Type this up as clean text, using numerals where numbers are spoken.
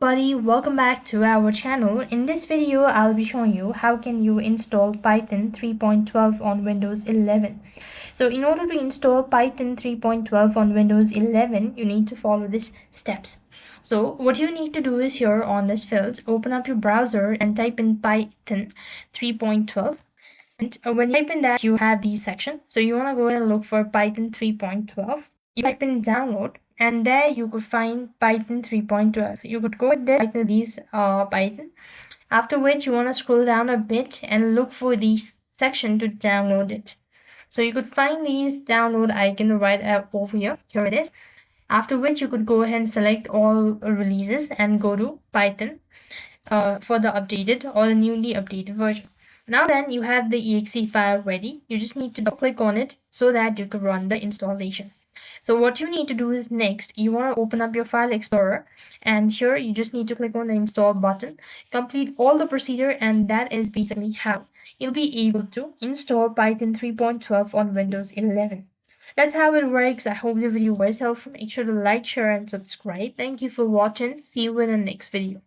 Buddy, welcome back to our channel. In this video, I'll be showing you how can you install Python 3.12 on Windows 11. So in order to install Python 3.12 on Windows 11, you need to follow these steps. So what you need to do is here on this field, open up your browser and type in Python 3.12. And when you type in that, you have these sections. So you want to go and look for Python 3.12. You type in download, and there you could find Python 3.12. You could go with this Python. After which you want to scroll down a bit and look for this section to download it. So you could find these download icon right over here. Here it is. After which you could go ahead and select all releases and go to Python for the updated or the newly updated version. Now then, you have the exe file ready. You just need to double click on it so that you can run the installation. So what you need to do is next, you want to open up your file explorer, and here you just need to click on the install button, complete all the procedure, and that is basically how you'll be able to install Python 3.12 on Windows 11. That's how it works. I hope the video was helpful. Make sure to like, share, and subscribe. Thank you for watching. See you in the next video.